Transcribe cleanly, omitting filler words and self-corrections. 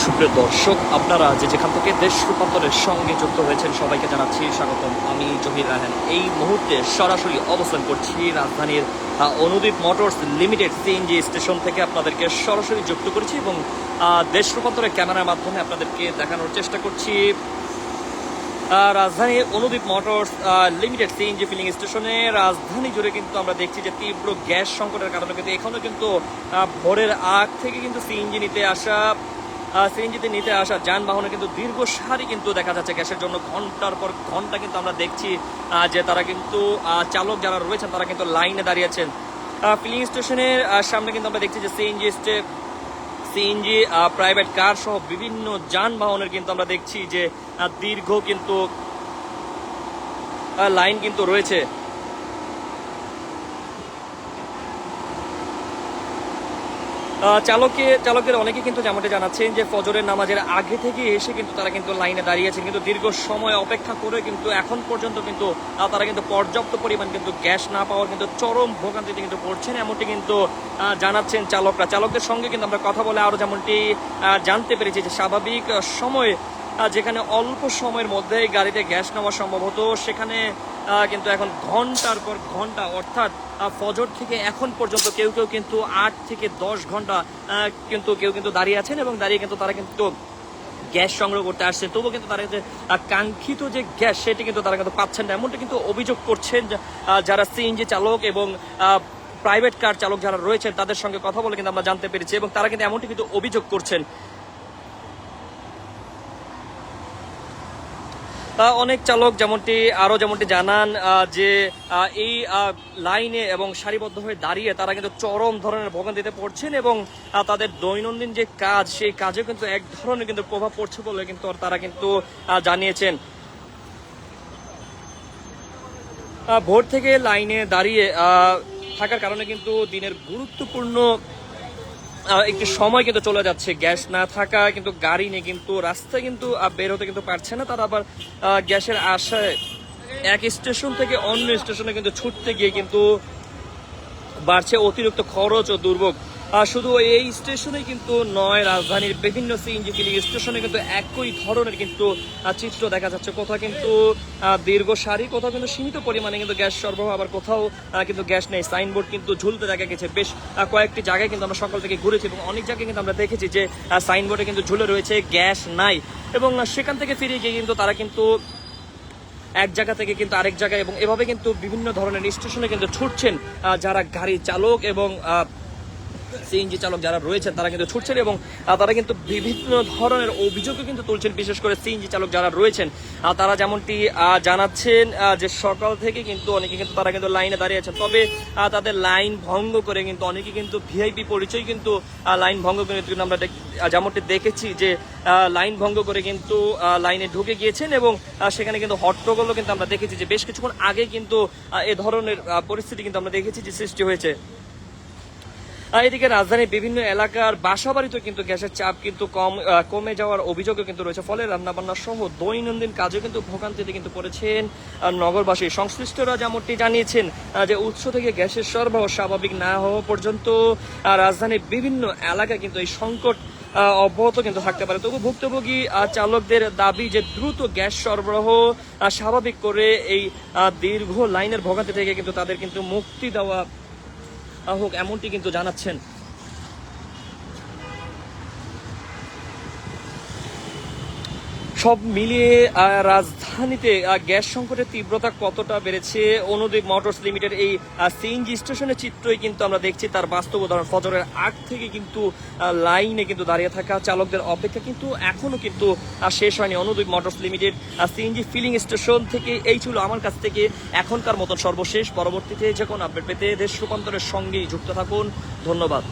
সুপ্রিয় দর্শক, আপনারা যেখান থেকে দেশ রূপান্তরের সঙ্গে যুক্ত হয়েছেন সবাইকে জানাচ্ছি স্বাগতম। আমি জহির রায়হান এই মুহূর্তে সরাসরি অবস্থান করছি রাজধানীর Anudeep motors limited CNG station থেকে। আপনাদেরকে সরাসরি যুক্ত করছি এবং দেশ রূপান্তরের ক্যামেরার মাধ্যমে আপনাদেরকে দেখানোর চেষ্টা করছি রাজধানীর Anudeep motors limited CNG filling স্টেশনে। রাজধানী জুড়ে কিন্তু আমরা দেখছি যে তীব্র গ্যাস সংকটের কারণে কিন্তু এখনও কিন্তু ভোরের আগ থেকে কিন্তু সিএনজিতে নিতে আসা যানবাহনে কিন্তু দীর্ঘ সারি কিন্তু দেখা যাচ্ছে গ্যাসের জন্য। ঘন্টার পর ঘন্টা কিন্তু আমরা দেখছি যে তারা কিন্তু চালক যারা রয়েছেন তারা কিন্তু লাইনে দাঁড়িয়েছেন। ফিলিং স্টেশনের সামনে কিন্তু আমরা দেখছি যে সিএনজি প্রাইভেট কার সহ বিভিন্ন যানবাহনের কিন্তু আমরা দেখছি যে দীর্ঘ কিন্তু লাইন কিন্তু রয়েছে। চালকদের অনেকে কিন্তু যেমনটা জানাচ্ছেন যে ফজরের নামাজের আগে থেকে এসে কিন্তু তারা কিন্তু লাইনে দাঁড়িয়েছেন, কিন্তু দীর্ঘ সময় অপেক্ষা করে কিন্তু এখন পর্যন্ত কিন্তু তারা কিন্তু পর্যাপ্ত পরিমাণ কিন্তু গ্যাস না পাওয়ার কিন্তু চরম ভোগান্তিতে কিন্তু পড়ছেন, এমনটি কিন্তু জানাচ্ছেন চালকদের সঙ্গে কিন্তু আমরা কথা বলে আরো যেমনটি জানতে পেরেছি যে স্বাভাবিক সময়ে যেখানে অল্প সময়ের মধ্যে গাড়িতে গ্যাস নেওয়া সম্ভব হতো, সেখানে কিন্তু এখন ঘন্টার পর ঘন্টা, অর্থাৎ ফজর থেকে এখন পর্যন্ত কেউ কিন্তু 8 থেকে 10 ঘন্টা কেউ কিন্তু দাঁড়িয়ে আছেন এবং দাঁড়িয়ে কিন্তু তারা কিন্তু গ্যাস সংগ্রহ করতে আসছে। তবুও কিন্তু তারা যে কাঙ্ক্ষিত যে গ্যাস সেটি কিন্তু তারা কিন্তু পাচ্ছেন না, এমনটা কিন্তু অভিযোগ করছেন যারা সিএনজি চালক এবং প্রাইভেট কার চালক যারা রয়েছেন তাদের সঙ্গে কথা বলে কিন্তু আমরা জানতে পেরেছি এবং তারা কিন্তু এমনটি কিন্তু অভিযোগ করছেন। অনেক চালক যেমনটি জানান যে এই লাইনে এবং সারিবদ্ধ হয়ে দাঁড়িয়ে তারা কিন্তু চরম ধরনের ভোগান্তিতে পড়ছেন এবং তাদের দৈনন্দিন যে কাজ সেই কাজে কিন্তু এক ধরনের কিন্তু প্রভাব পড়ছে বলে কিন্তু তারা কিন্তু জানিয়েছেন। ভোর থেকে লাইনে দাঁড়িয়ে থাকার কারণে কিন্তু দিনের গুরুত্বপূর্ণ একটি সময় কিন্তু চলে যাচ্ছে। গ্যাস না থাকা কিন্তু গাড়ি নিয়ে কিন্তু রাস্তায় কিন্তু বের হতে কিন্তু পারছে না। তারা আবার গ্যাসের আশায় এক স্টেশন থেকে অন্য স্টেশনে কিন্তু ছুটতে গিয়ে কিন্তু বাড়ছে অতিরিক্ত খরচ ও দুর্ভোগ। শুধু এই স্টেশনে কিন্তু নয়, রাজধানীর বিভিন্ন সিএনজি ফিলিং স্টেশনে কিন্তু একই ধরনের কিন্তু চিত্র দেখা যাচ্ছে। কোথাও কিন্তু দীর্ঘ সারি, কোথাও কিন্তু সীমিত পরিমাণে কিন্তু গ্যাস সরবরাহ, আবার কোথাও কিন্তু গ্যাস নেই। সাইনবোর্ড কিন্তু ঝুলতে দেখা গেছে। বেশ কয়েকটি জায়গায় কিন্তু আমরা সকাল থেকে ঘুরেছি এবং অনেক জায়গায় কিন্তু আমরা দেখেছি যে সাইনবোর্ডে কিন্তু ঝুলে রয়েছে গ্যাস নাই, এবং সেখান থেকে ফিরে গিয়ে কিন্তু তারা কিন্তু এক জায়গা থেকে কিন্তু আরেক জায়গায় এবং এভাবে কিন্তু বিভিন্ন ধরনের স্টেশনে কিন্তু ছুটছেন যারা গাড়ি চালক এবং সিএনজি চালক যারা রয়েছেন তারা কিন্তু ছুটছেন এবং তারা কিন্তু বিভিন্ন ধরনের অভিযোগও কিন্তু তুলছেন। বিশেষ করে সিএনজি চালক যারা রয়েছেন তারা যেমনটি জানাচ্ছেন যে সকাল থেকে কিন্তু অনেকে কিন্তু তারা কিন্তু লাইনে দাঁড়িয়ে আছেন, তবে তাদের লাইন ভঙ্গ করে কিন্তু অনেকে কিন্তু ভিআইপি পরিচয় কিন্তু লাইন ভঙ্গ করে কিন্তু আমরা যেমনটি দেখেছি যে লাইন ভঙ্গ করে কিন্তু লাইনে ঢুকে গিয়েছেন এবং সেখানে কিন্তু হট্টগোলও কিন্তু আমরা দেখেছি যে বেশ কিছুক্ষণ আগে কিন্তু এ ধরনের পরিস্থিতি কিন্তু আমরা দেখেছি যে সৃষ্টি হয়েছে। এদিকে রাজধানীর বিভিন্ন এলাকার বাসাবাড়িতেও কিন্তু গ্যাসের চাপ কিন্তু কমে যাওয়ার অভিযোগও কিন্তু রয়েছে, ফলে রান্নাবান্না সহ দৈনন্দিন কাজে কিন্তু ভোগান্তিতে কিন্তু পড়েছেন নগরবাসী। সংশ্লিষ্টরা যেমনটি জানিয়েছেন যে উৎস থেকে গ্যাসের সরবরাহ স্বাভাবিক না হওয়া পর্যন্ত রাজধানীর বিভিন্ন এলাকায় কিন্তু এই সংকট অব্যাহত কিন্তু থাকতে পারে। তবু ভুক্তভোগী চালকদের দাবি যে দ্রুত গ্যাস সরবরাহ স্বাভাবিক করে এই দীর্ঘ লাইনের ভোগান্তি থেকে কিন্তু তাদের কিন্তু মুক্তি দেওয়া হোক, এমনটি কিন্তু জানাচ্ছেন। সব মিলিয়ে রাজধানীতে গ্যাস সংকটের তীব্রতা কতটা বেড়েছে অনুদীপ মোটরস লিমিটেড এই সিএনজি স্টেশনের চিত্রই কিন্তু আমরা দেখছি তার বাস্তব উদাহরণ। ফজরের আগ থেকে কিন্তু লাইনে কিন্তু দাঁড়িয়ে থাকা চালকদের অপেক্ষা কিন্তু এখনো কিন্তু শেষ হয়নি। Anudeep motors limited CNG filling station থেকে এই ছিল আমার কাছ থেকে এখনকার মতন সর্বশেষ। পরবর্তীতে যে কোনো আপডেট পেতে দেশ রূপান্তরের সঙ্গেই যুক্ত থাকুন। ধন্যবাদ।